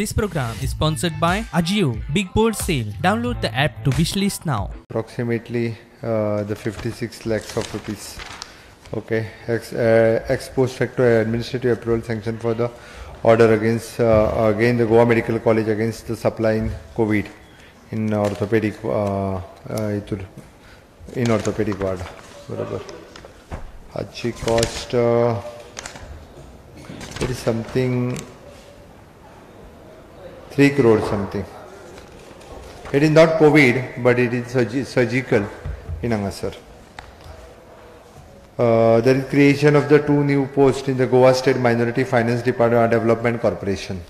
This program is sponsored by Ajio Big Bold Sale. Download the app to wishlist now. Approximately the 56 lakhs of rupees. Okay, ex post facto administrative approval sanction for the order against again the Goa Medical College against the supply in COVID in orthopedic in orthopedic ward. बरोबर. आजची cost it is something 3 crore something. It is not COVID, but it is surgical in Angasar. There is creation of the 2 new posts in the Goa State Minority Finance Department Development Corporation.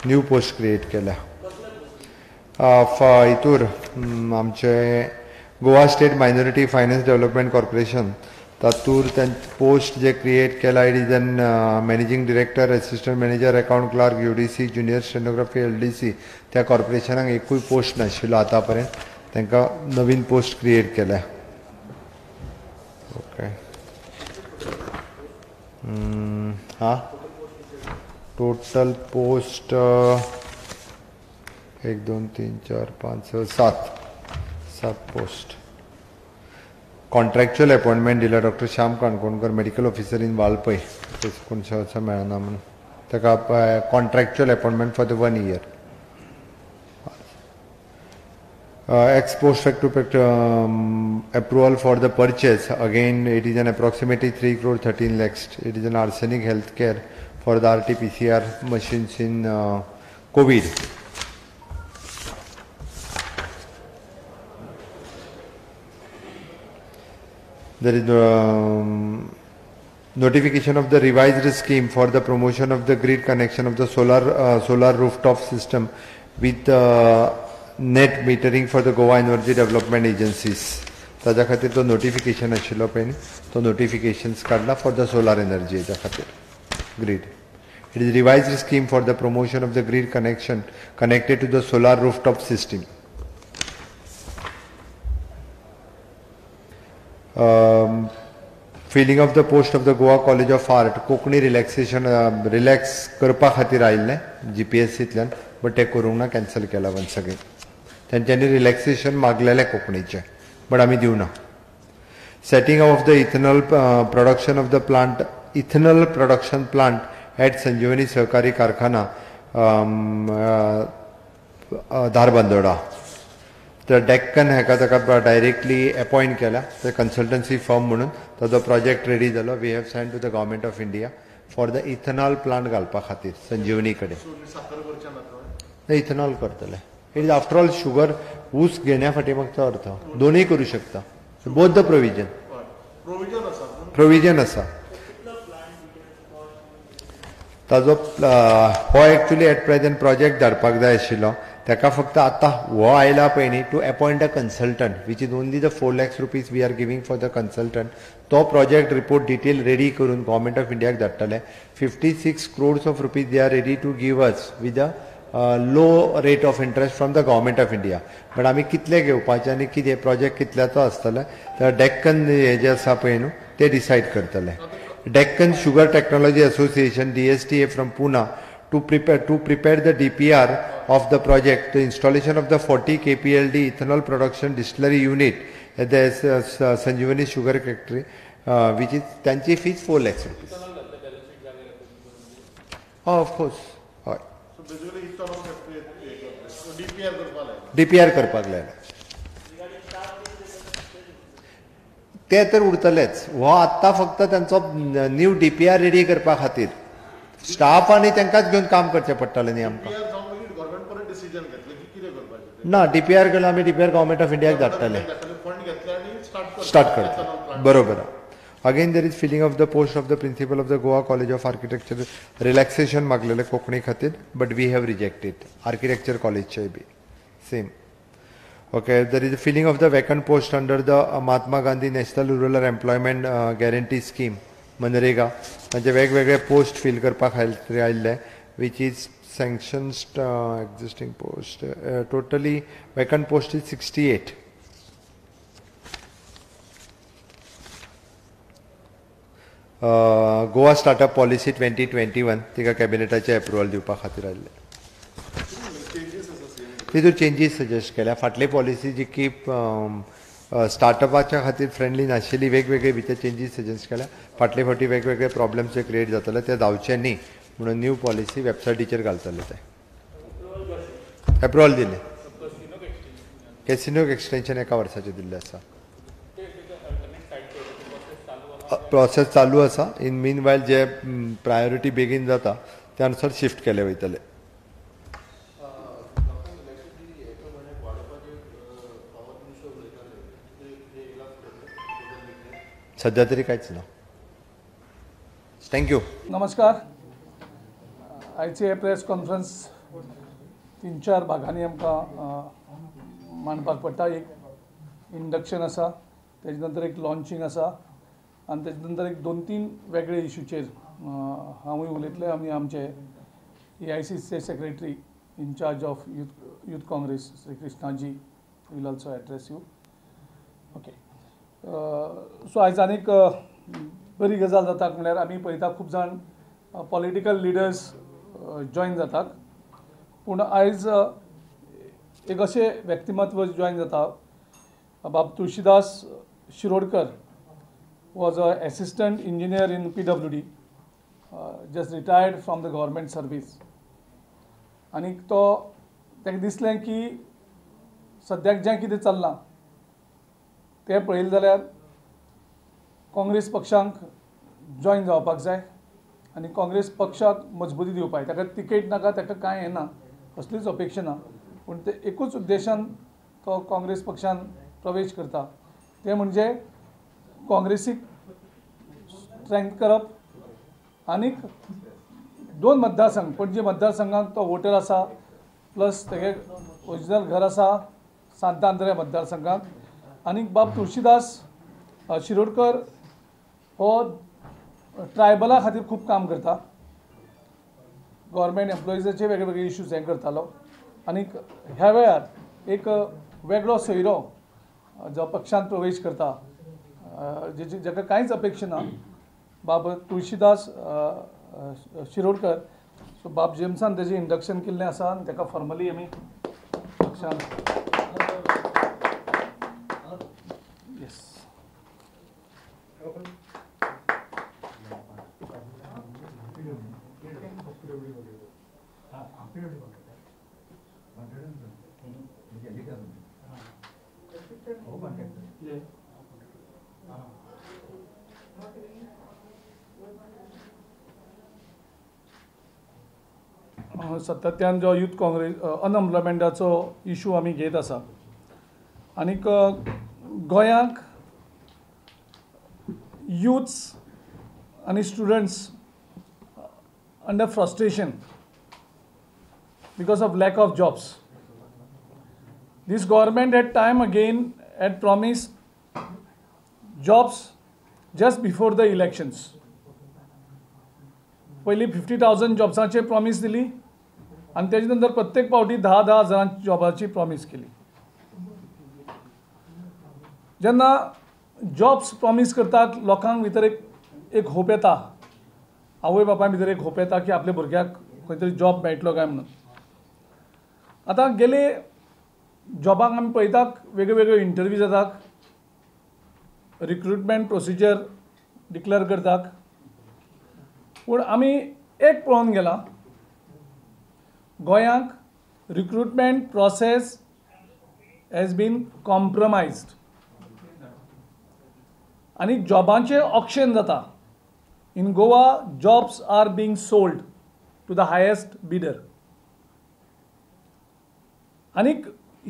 New post create केला. इतूर आमचे Goa State Minority Finance Development Corporation तातूर post जे create केला it is an managing director, assistant manager, account clerk, UDC, junior stenography, LDC त्या कॉर्पोरेशनाक एकूय post नाशिल्लो आतां पर्यंत. तांकां नवीन पोस्ट क्रिएट केल्या. Okay. Total post 1 2 3 4 5 6 7 post. Contractual appointment दिला doctor Shyam Kankonkar, medical officer in Valpoi. कोणशें असं मेळना म्हणून ताका contractual appointment for the 1 year. Ex post facto approval for the purchase, again it is an approximately 3 crore 13 lakhs. It is an arsenic healthcare for the RT-PCR machines in COVID. There is notification of the revised scheme for the promotion of the grid connection of the solar rooftop system with net metering for the Goa Energy Development Agencies. ताज्या खातीर तो notification आशिल्लो पळय, तो notifications काडला for the solar energy हेच्या खातीर grid. It is revised scheme for the promotion of the grid connection connected to the solar rooftop system. Filling of the post of the Goa college of art Konkani relaxation relax करपा खातीर आयिल्लें GPSCंतल्यान, but ते करूंक ना, cancel केला once again. तेंच्यांनी relaxation मागलेलें कोंकणीचें, बट आमी दिवना. Setting of the ethanol production of the plant, ethanol production plant at Sanjivani Sahakari Karkhana Dharbandora. तर डेक्कन हेका ताका डायरेक्टली अपॉइंट केला, ते कन्सल्टन्सी फर्म म्हणून. ताजो प्रोजेक्ट रेडी जालो. We have send to the government of India for the ethanol plant घालपा खातीर संजीवनी कडेन. इथेनॉल करतले. It is after all sugar, ऊस घेण्या फाटी मागचो अर्थ दोनूय करूं शकता. बोथ द प्रोविजन आसा. ताजो हो एक्चुअली एट प्रेझेंट प्रोजेक्ट धाडपाक जाय आशिल्लो. ताका फक्त आतां हो आयला पळय न्ही, to appoint a consultant which is only the 4 lakhs rupees we are giving for the consultant. तो प्रोजेक्ट रिपोर्ट डिटेल रेडी करून गव्हर्मेंट ऑफ इंडियाक धाडटले. 56 crores of rupees they are ready to give us with a low rate of interest from the government of India. But आमी कितले घेवपाचे आनी कितें project कितल्याचो आसतले तर डेक्कन हे जे आसा पळय न्हू ते डिसायड करतले. Deccan sugar technology association DSTA from Pune to prepare the DPR of the project, the installation of the 40 KPLD ethanol production distillery unit at the Sanjeevani Sugar Factory, which is त्यांची fees 4 lakhs rupees. Oh, of course. So basically ethanol DPR करपाक लायला. ते तर उरतलेच. हो आत्ता फक्त त्यांचो new DPR ready करपा खातीर स्टाफ आनी तांकांच घेवन काम करचें पडटलें न्ही आमकां. ना, DPR केला आमी. DPR गव्हर्मेंट ऑफ इंडियाक धाडटले, स्टार्ट करता. बरोबर. Again there is filling of the post of the principal of the Goa college of architecture. Relaxation मागलेलें कोंकणी खातीर, but we have rejected. Architecture कॉलेजचे be same. Okay. There is filling of the vacant post under the Mahatma Gandhi national rural employment guarantee scheme MNREGA. तांचे वेगवेगळे post fill करपाक आयिल्ले which is sanctions existing post. Totally vacant post is 68. Goa startup policy 2021 तिका कॅबिनेटाचे approval दिवपा खातीर आयिल्ले. तितून changes suggest केल्या. फाटली पॉलिसी जी की स्टार्टअपाच्या खातीर फ्रेंडली नाशिल्ली, वेगवेगळे भितर चेंजीस सजेस्ट केल्या. फाटले फावटी वेगवेगळे प्रॉब्लेम्स जे क्रिएट जातले ते जावचे न्ही म्हणून न्यू पॉलिसी वेबसायटीचेर घालतले. ते अप्रुवल दिले. कॅसिनोक एक्सटेंशन 1 वर्साचें दिल्लें आसा. प्रोसेस चालू आसा. In mean vial J priority बेगीन जाता त्या अनुसार शिफ्ट केले वयतले. सध्या तरी कांयच ना. थँक्यू. नमस्कार. आयचे प्रेस कॉन्फरन्स 3-4 भागांनी आमकां मांडपाक पडटा. एक इंडक्शन आसा, तेजे नंतर एक लॉन्चिंग आसा आनी तेजे नंतर एक 2-3 वेगळे इशूचेर हांवूय उलयतले. आमी आमचे AICCचे secretary incharge of youth Congress Shri Krishnaji will also address you. Okay. So आयज आनीक बरी गजाल जाता म्हळ्यार आमी पळयता खूब जाण पॉलिटिकल लिडर्स जॉयन जातात, पूण आयज एक अशें व्यक्तिमत्व जॉयन जाता. बाब Tulshidas Shirodkar was an assistant engineer in PWD, just retired from the government service. आनी तो ताका दिसलें की सद्याक जें कितें चल्लां तें पळयलें जाल्यार काँग्रेस पक्षांक जॉयन जावपाक जाय आनी काँग्रेस पक्षाक मजबुती दिवपाक. ताका तिकेट नाका, ताका कांय येना, कसलीच अपेक्षा ना, पूण ते एकूच उद्देशान तो काँग्रेस पक्षान प्रवेश करता, तें म्हणजे काँग्रेसीक स्ट्रेंथ करप आनीक 2 मतदारसंघ पणजी मतदारसंघात तो वोटर आसा, प्लस तेगे ओरिजिनल घर आसा सांत आंद्रे मतदारसंघात. आनीक बाब तुळशीदास शिरोडकर हो ट्रायबला खातीर खूब काम करता. गव्हर्मेंट एम्प्लॉइजाचे वेगवेगळे इश्यूज हें करतालो. आनीक ह्या वेळार एक वेगळो सोयरो जो पक्षांत प्रवेश करता, जाका कांयच अपेक्षा ना, बाब तुळशीदास शिरोडकर. सो बाब जेम्सान तेजें इंडक्शन केल्लें आसा आनी ताका फॉर्मली आमी पक्षान येस. सातत्यान जो यूथ काँग्रेस अनएम्प्लॉयमेंटाचो इशू आमी घेत आसा आनीक गोंयांक यूथ्स आनी students under frustration because of lack of jobs. This government had time again had promised jobs just before the elections. पयली 50,000 जॉब्सांचे प्रॉमिस दिली आनी तेजे नंतर प्रत्येक फावटी 10,000 जॉबाची प्रॉमिस केली. जेन्ना जॉब्स प्रॉमिस करतात लोकांक भितर एक होप येता, आवय बापाय भितर एक होप येता की आपल्या भुरग्याक खंय तरी जॉब मेळटलो काय म्हणून. आतां गेले जॉबाक आमी पळयतात वेगळे इंटरव्यू जातात, रिक्रुटमेंट प्रोसिजर डिक्लेअर करतात, पूण आमी एक पळोवन गेला गोंयांक recruitment process has been compromised आनी जॉबांचें ऑक्शन जाता. In Goa jobs are being sold to the highest bidder. आनीक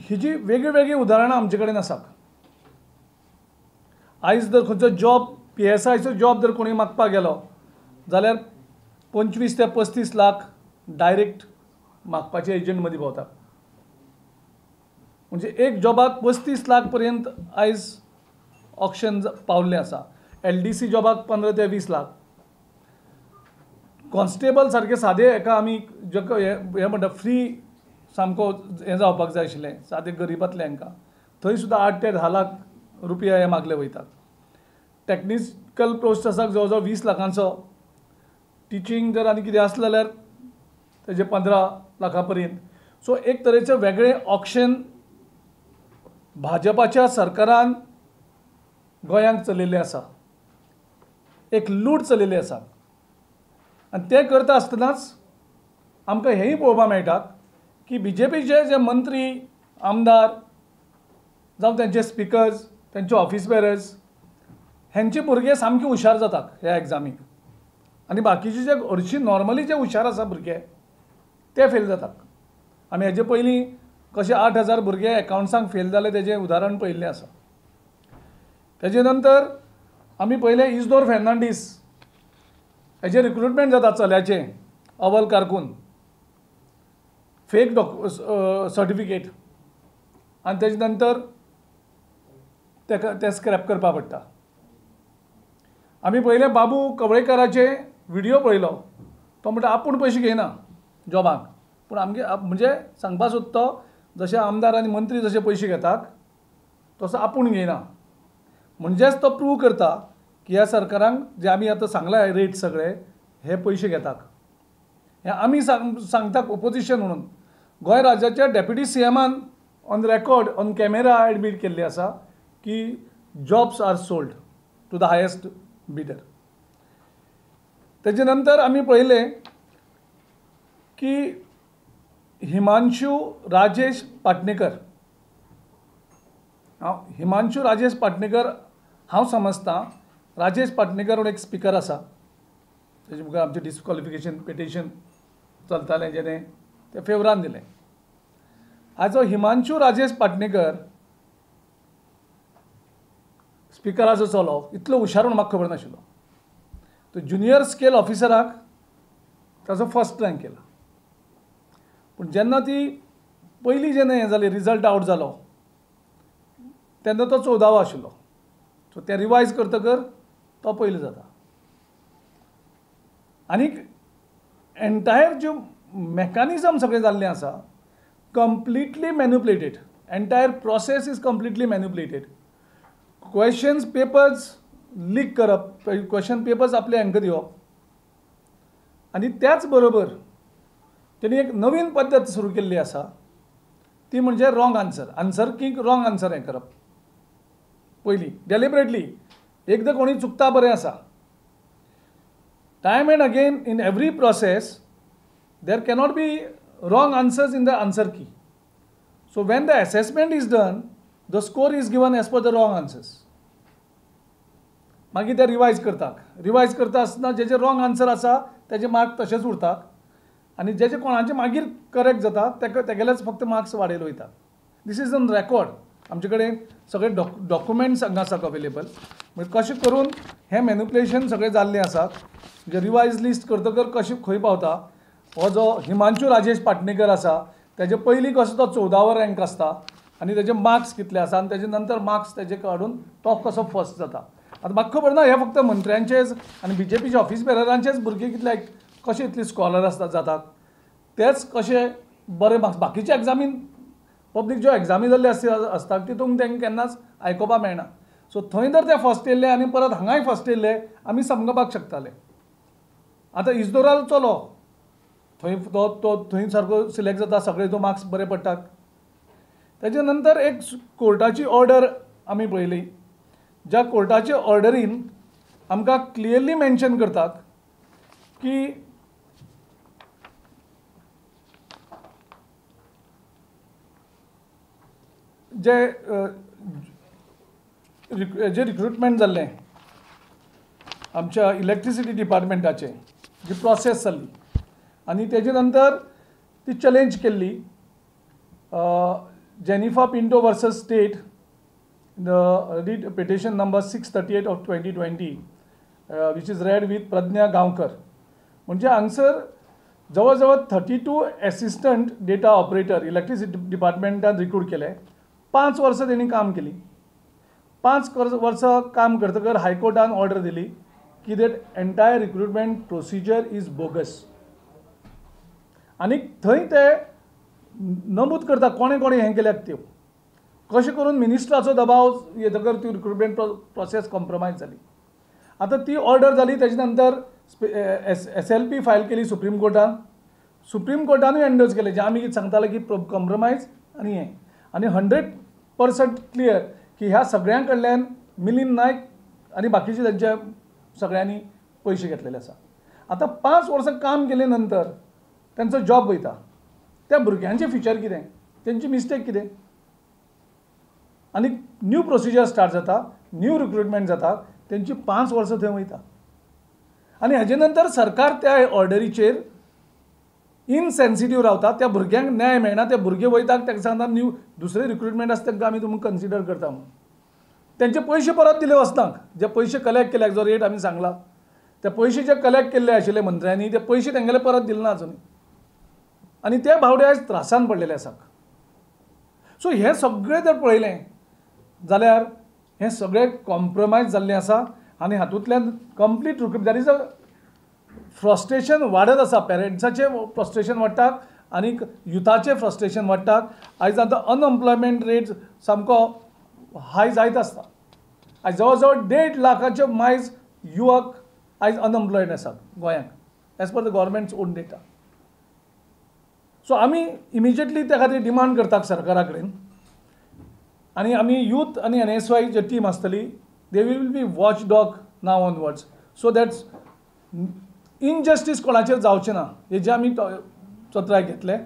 हिजी वेगळी उदाहरणां आमचे कडेन आसात. आयज जर खंयचो जॉब PSIचो जॉब जर कोणी मागपाक गेलो जाल्यार 25 ते 35 लाख डायरेक्ट मागपाचे एजंट मदीं भोंवतात. म्हणजे एक जॉबाक 35 लाख पर्यंत आयज ऑक्शन पावल्लें आसा. LDC जॉबाक 15 ते 20 लाख. कॉन्स्टेबल सारके सादे हेका आमी हे म्हणटा फ्री सामको हें जावपाक जाय आशिल्लें सादे गरिबांतले हांकां, थंय सुद्दां 8 ते 10 लाख रुपया हे मागले वयतात. टॅक्निकल पोस्ट आसा जवळ जवळ 20 लाखांचो, टिचींग जर आनी कितें आसलें जाल्यार तेजे 15 लाखां पर्यंत. सो एक तरेचें वेगळें ऑक्शन भाजपाच्या सरकारान गोंयांत चलयल्लें आसा, एक लूट चलयल्ली आसा. आनी तें करता आसतनाच आमकां हेंय पळोवपाक मेळटा की BJPचे जे मंत्री, आमदार जावं तेंचे स्पिकर्स, तेंचे ऑफिस बेरर्स, हेंचे भुरगे सामके हुशार जातात ह्या एग्जामीक, आनी बाकीचे जे हरशीं नॉर्मली जे हुशार आसा भुरगे ते फेल जातात. आमी हेजे पयलीं कशे 8,000 भुरगे एकावंट्सांक फेल जाले तेजें उदाहरण पळयल्लें आसा. तेजे नंतर आमी पळयलें इजदोर फेर्नांडीस, हेजें रिक्रुटमेंट जाता चल्याचें अवल कारकून, फेक सर्टिफिकेट, आनी तेजे नंतर ते स्क्रॅप करपा पडटा. आमी पयलें बाबू कवळेकराचे व्हिडियो पळयलो, तो म्हणटा आपूण पयशे घेयना जॉबाक, पूण आमगे म्हणजे सांगपा सोदता जशे आमदार आनी मंत्री जशे पयशे घेतात तसो आपूण घेयना. म्हणजेच तो प्रूव करता की ह्या सरकारांक जे आमी आतां सांगला रेट सगळे हे पयशे घेतात. हें आमी सांगता ओपोजिशन म्हणून. गोंय राज्याच्या डेप्युटी CMान on record on camera admit केल्ली आसा की jobs are sold to the highest bidder. तेजे नंतर आमी पळयलें की हिमांशू राजेश पाटणेकर, हिमांशू राजेश पाटणेकर हांव समजता राजेश पाटणेकर म्हणून एक स्पिकर आसा, तेजे मुखार आमचें डिस्क्वॉलिफिकेशन पिटिशन चलतालें जेणे ते फेवरान दिलें. हाचो हिमांशू राजेश पाटणेकर स्पिकराचो चलो इतलो हुशार म्हणून म्हाका खबर नाशिल्लो. तो ज्युनियर स्केल ऑफिसराक ताचो फर्स्ट रँक केला, पूण जेन्ना ती पयली जेन्ना हें जाली रिजल्ट आवट जालो तेन्ना तो 14वो आशिल्लो. सो ते रिवायज करतकर तो पयलो जाता. आनीक एन्टायर ज्यो मेकानिजम सगळें जाल्लें आसा completely manipulated. Entire process is completely manipulated. Questions papers leak करप, क्वेश्चन पेपर्स आपले हांकां दिवप, आनी त्याच बरोबर तेणी एक नवीन पद्दत सुरू केल्ली आसा ती म्हणजे रॉंग आन्सर कींग रॉंग आन्सर हें करप. पयलीं डेलिबरेटली एकदां कोणी चुकता बरें आसा. Time and again in every process there cannot be wrong answers in the answer key. So when the assessment is done, the score is given as per the wrong answers. मागीर ते revise करता आसतना जे wrong answer आसा तेजे mark तशेंच उरतात, आनी जे कोणाचे मागीर करेक्ट जाता तेगेलेच फक्त मार्क्स वाडयले वयतात. This is on record. आमचे कडेन सगळे डॉक्युमेंट्स हांगा आसात अवेलेबल. म्हणजे कशें करून हें मॅन्युप्युलेशन सगळें जाल्लें आसा. म्हणजे रिवायज लिस्ट करतकर कशें खंय पावता. हो जो हिमांशू राजेश पाटणेकर आसा तेजे पयलीं कसो तो 14वो रँक आसता आनी तेजे मार्क्स कितले आसा आनी तेजे नंतर मार्क्स तेजे काडून तो कसो फर्स्ट जाता. आतां म्हाका खबर ना हे फक्त मंत्र्यांचेच आनी BJPचे ऑफिस बेररांचेच भुरगे कितले कशे इतले स्कॉलर जातात तेच कशे बरे मार्क्स. बाकीच्या एग्जामीन पब्लीक ज्यो एग्जामी जाल्ले आसता तितूंक तांकां केन्नाच आयकुपाक मेळना. सो थंय जर ते फर्स्ट येयल्ले आनी परत हांगाय फर्स्ट येयल्ले आमी समजपाक शकताले. आतां इजदोराल चलो थंय तो थंय सारको सिलेक्ट जाता, सगळे तो मार्क्स बरे पडटात. तेजे नंतर एक कोर्टाची ऑर्डर आमी पळयली, ज्या कोर्टाचे ऑर्डरीन आमकां क्लियरली मेन्शन करतात की जे रिक्रुटमेंट जाल्लें आमच्या इलेक्ट्रिसिटी डिपार्टमेंटाचे जी प्रोसेस जाल्ली आनी तेजे नंतर ती चॅलेंज केल्ली. Jenifa Pinto versus state writ petition number 638 of 2020 which is read with Pradnya Gaonkar. म्हणजे हांगसर जवळ जवळ 32 एसिस्टंट डेटा ऑपरेटर इलेक्ट्रिसिटी डिपार्टमेंटान रिक्रूट केले. 5 वर्सां तेणी काम केली. 5 वर्सां काम करतकर हायकोर्टान ऑर्डर दिली की that entire recruitment procedure is bogus. आनी थंय ते नमूद करता कोणे कोणे हें केल्यात त्यो कशें करून मिनिस्टराचो दबाव येतकर ती रिक्रुटमेंट प्रोसेस कॉम्प्रोमायज जाली. आता ती ऑर्डर जाली त्याच्या नंतर SLP फायल केली सुप्रीम कोर्टान. सुप्रीम कोर्टानूय एंडोर्स केले जे आमी कितें सांगताले की कॉम्प्रोमायज आनी हें आनी 100% क्लियर की ह्या सगळ्यां कडल्यान मिलिंद नायक आनी बाकीचे त्यांच्या सगळ्यांनी पैसे घेतलेले आसा. आता 5 वर्सां काम केले नंतर त्यांचो जॉब वयता. त्या भुरग्यांचे फ्युचर कितें, त्यांची मिस्टेक कितें, आनी न्यू प्रोसिजर स्टार्ट जाता, न्यू रिक्रुटमेंट जाता, त्यांची 5 वर्सां थंय वयता. आनी हाजे नंतर सरकार त्या ऑर्डरीचेर इनसेन्सिटीव रावता. त्या भुरग्यांक न्याय मेळना. ते भुरगे वयतात ताका सांगता न्यू दुसरे रिक्रुटमेंट आसा तांकां आमी तुमकां कन्सिडर करता म्हणून. त्यांचे पैसे परत दिले वचनाक. जे पैसे कलेक्ट केल्याक जो रेट आमी सांगला ते पैसे जे कलेक्ट केल्ले आशिल्ले मंत्र्यांनी ते पैसे तेंगेले परत दिले ना अजून. आनी ते भावडे आयज त्रासान पडलेले आसात. सो हें सगळें जर पळयलें जाल्यार हें सगळें कॉम्प्रोमायज जाल्लें आसा. आनी हातूंतल्यान complete there is a frustration वाडत आसा. पेरंट्साचें फ्रस्ट्रेशन वाडटा आनी युथाचें फ्रस्ट्रेशन वाडटा. आयज आतां अनएम्प्लॉयमेंट रेट सामको हाय जायत आसता. आयज जवळ जवळ 1.5 लाखाचे मायज युवक आयज अनएम्प्लॉयड आसात गोंयांत as per the government's own data. So आमी इमिजिएटली त्या खातीर डिमांड करतात सरकारा कडेन. आनी आमी यूथ आनी NSY जे टीम आसतली they will be watch dog now onwards so that injustice कोणाचेर जावचें ना हेजे आमी सत्राय घेतले.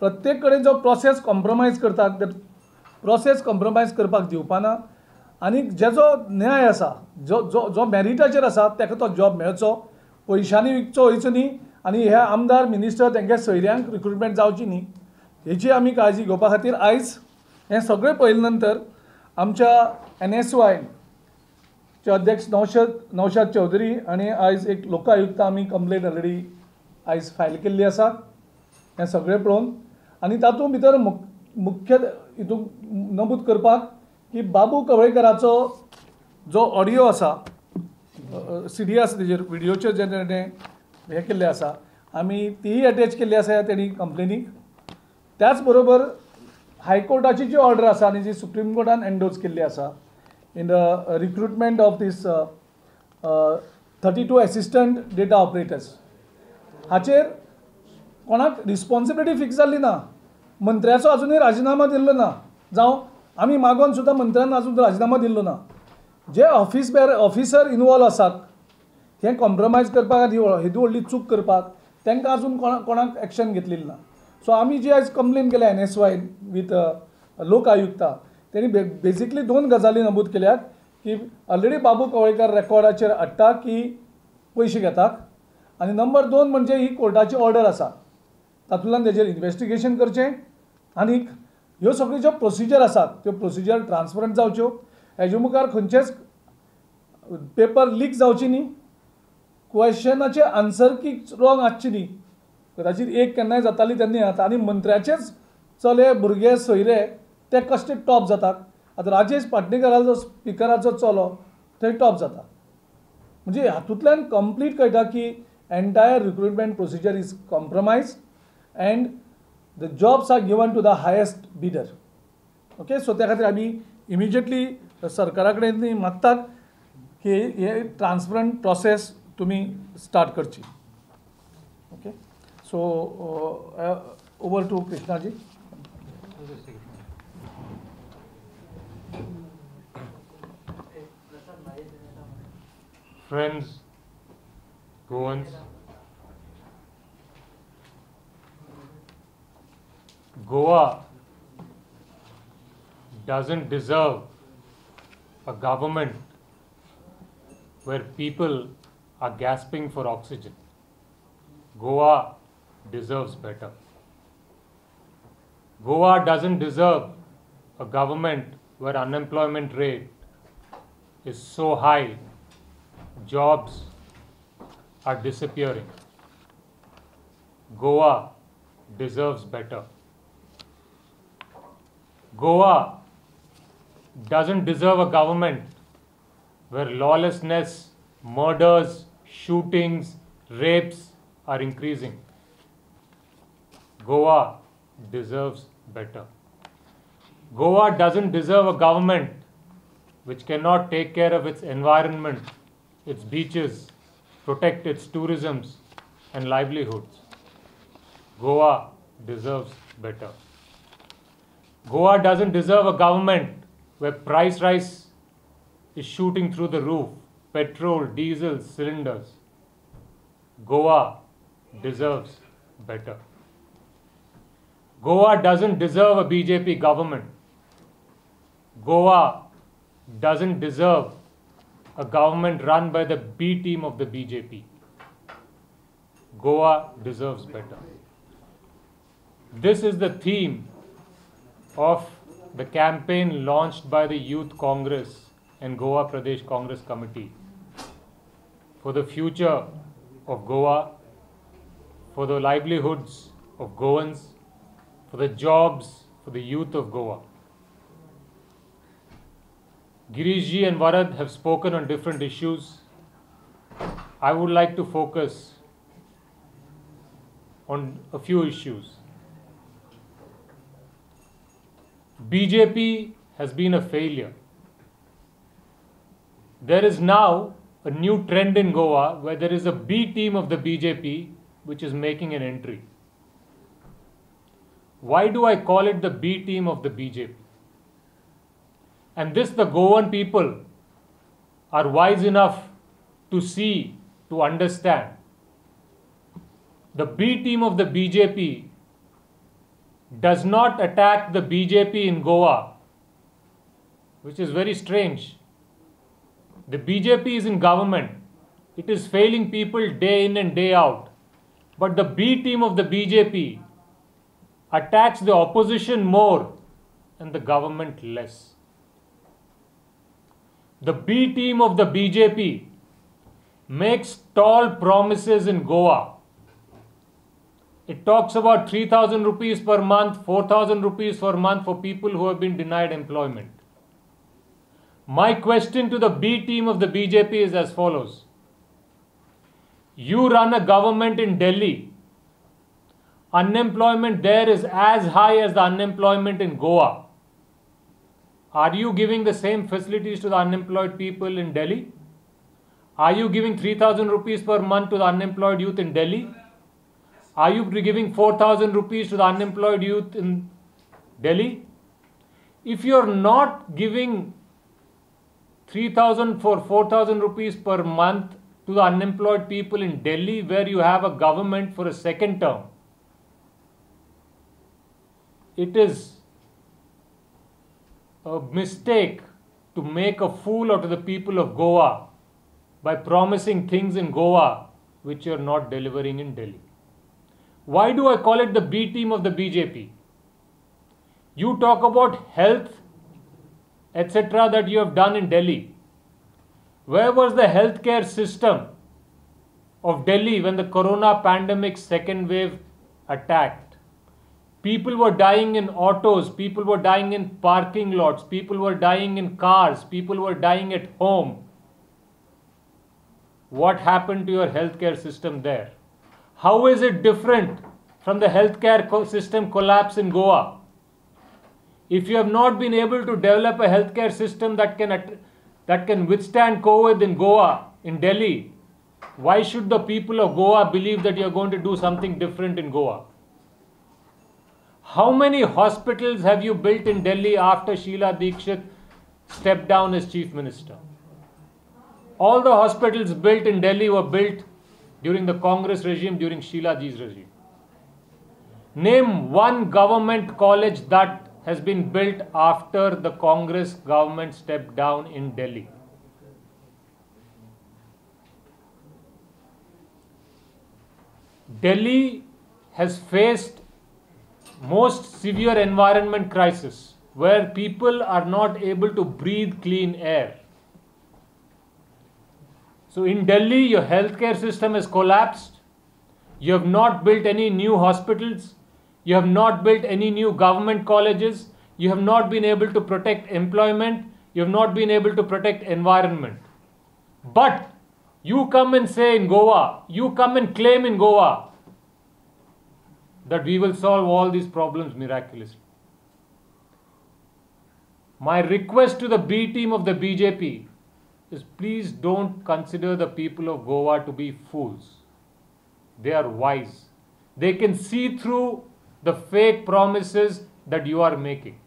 प्रत्येक कडेन जो प्रोसेस कॉम्प्रोमायज करतात ते प्रोसेस कॉम्प्रोमायज करपाक दिवपाना. आनी जेजो न्याय आसा जो मॅरिटाचेर आसा ताका तो जॉब मेळचो. पयशांनी विकचो वयचो न्ही आनी हे आमदार मिनिस्टर तेंगे सोयऱ्यांक रिक्रुटमेंट जावची न्ही हेची आमी काळजी घेवपा खातीर आयज हें सगळें पळयले नंतर आमच्या NSY चे अध्यक्ष नौशाद चौधरी आनी आयज एक लोकायुक्त आमी कंप्लेंट ऑलरेडी आयज फायल केल्ली आसा हें सगळें पळोवन. आनी तातूंत भितर मुख्य हितून नमूद करपाक की बाबू कवळेकराचो जो ऑडियो आसा CD आसा तेजेर व्हिडियोचेर जे तेणें हें केल्लें आसा आमी तीय अटॅच केल्ली आसा तेणी कंप्लेनीक. त्याच बरोबर हायकोर्टाची जी ऑर्डर आसा आनी जी सुप्रीम कोर्टान एंडोर्स केल्ली आसा in the recruitment of these 32 assistant data operators हाचेर कोणाक रिस्पॉन्सिबिलिटी फिक्स जाल्ली ना. मंत्र्याचो अजुनूय राजिनामा दिल्लो ना जावं आमी मागोवन सुद्दां मंत्र्यान अजून राजिनामा दिल्लो ना. जे ऑफिसर इनवॉल्व आसात हे कॉम्प्रोमायज करपाक आनी येदी व्हडली चूक करपाक तांकां अजून कोणाक एक्शन घेतलेली ना. सो आमी जी आयज कंप्लेन केल्या NSY वीथ लोक आयुक्ता तेणी बेजिकली 2 गजाली नमूद केल्यात की ऑलरेडी बाबू कवळेकर रेकॉर्डाचेर हाडटा की पयशे घेतात आनी नंबर 2 म्हणजे ही कोर्टाची ऑर्डर आसा तातूंतल्यान तेजेर इन्वेस्टिगेशन करचें आनी ह्यो सगळ्यो ज्यो प्रोसिजर आसात त्यो प्रोसिजर ट्रान्सपरंट जावच्यो. हेजे मुखार खंयचेच पेपर लीक जावची न्ही. क्वेश्चनाचे आन्सर की रॉंग आसची न्ही. कदाचित एक केन्नाय जाताली तेन्ना जाता आनी मंत्र्याचेच चले भुरगे सोयरे ते कशे टॉप जातात. आतां राजेश पाटणेकराचो स्पिकराचो चलो थंय टॉप जाता. म्हणजे हातूंतल्यान कंप्लीट कळटा की entire recruitment procedure is compromise and the jobs are given to the highest bidder. Okay so त्या खातीर आमी इमिजिएटली सरकारा कडेन मागतात की हे ट्रान्सपरंट प्रोसेस तुमी स्टार्ट करची. Okay so over to Krishnaji. Friends, Goans, Goa doesn't deserve a government where people are gasping for oxygen. Goa deserves better. Goa doesn't deserve a government where unemployment rate is so high, jobs are disappearing. Goa deserves better. Goa doesn't deserve a government where lawlessness, murders, shootings, rapes are increasing. Goa deserves better. Goa doesn't deserve a government which cannot take care of its environment its beaches, protect its tourisms and livelihoods. Goa deserves better. Goa doesn't deserve a government where price rise is shooting through the roof, petrol, diesel, cylinders. Goa deserves better. Goa doesn't deserve a BJP government. Goa doesn't deserve a government run by the B team of the BJP. Goa deserves better. This is the theme of the campaign launched by the Youth Congress and Goa Pradesh Congress Committee for the future of Goa, for the livelihoods of Goans, for the jobs for the youth of Goa. Girishji and Varad have spoken on different issues. I would like to focus on a few issues. BJP has been a failure. There is now a new trend in Goa where there is a B team of the BJP which is making an entry. Why do I call it the B team of the BJP? And this the Goan people are wise enough to see, to understand. The B team of the BJP does not attack the BJP in Goa, which is very strange. The BJP is in government. It is failing people day in and day out. But the B team of the BJP attacks the opposition more and the government less. The B team of the BJP makes tall promises in Goa. It talks about 3,000 rupees per month, 4,000 rupees per month for people who have been denied employment. My question to the B team of the BJP is as follows. You run a government in Delhi. Unemployment there is as high as the unemployment in Goa. Are you giving the same facilities to the unemployed people in Delhi? Are you giving 3,000 rupees per month to the unemployed youth in Delhi? Are you giving 4,000 rupees to the unemployed youth in Delhi? If you are not giving 3,000 for 4,000 rupees per month to the unemployed people in Delhi, where you have a government for a second term, it is a mistake to make a fool out of the people of Goa by promising things in Goa which you are not delivering in Delhi. Why do I call it the B team of the BJP? You talk about health, etc. that you have done in Delhi. Where was the healthcare system of Delhi when the corona pandemic second wave attacked? People were dying in autos, people were dying in parking lots, people were dying in cars, people were dying at home. What happened to your healthcare system there? How is it different from the healthcare system collapse in Goa? If you have not been able to develop a healthcare system that can withstand COVID in Goa, in Delhi, why should the people of Goa believe that you are going to do something different in Goa? How many hospitals have you built in Delhi after Sheila Dikshit stepped down as Chief Minister? All the hospitals built in Delhi were built during the Congress regime, during Sheila Ji's regime. Name one government college that has been built after the Congress government stepped down in Delhi. Delhi has faced most severe environment crisis where people are not able to breathe clean air. So in Delhi, your healthcare system has collapsed. You have not built any new hospitals. You have not built any new government colleges. You have not been able to protect employment. You have not been able to protect environment. But you come and say in Goa, you come and claim in Goa that we will solve all these problems miraculously. My request to the B team of the BJP is please don't consider the people of Goa to be fools. They are wise. They can see through the fake promises that you are making.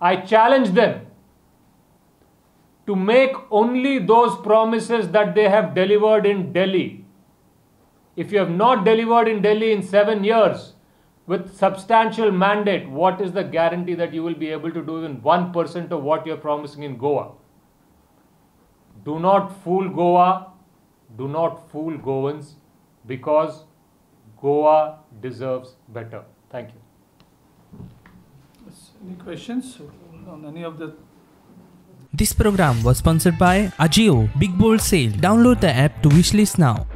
I challenge them to make only those promises that they have delivered in Delhi. If you have not delivered in Delhi in 7 years with substantial mandate, what is the guarantee that you will be able to do even 1% of what you are promising in Goa? Do not fool Goa. Do not fool Goans, because Goa deserves better. Thank you. Any questions on any of the? This program was sponsored by Ajio Big Bold Sale. Download the app to wishlist now.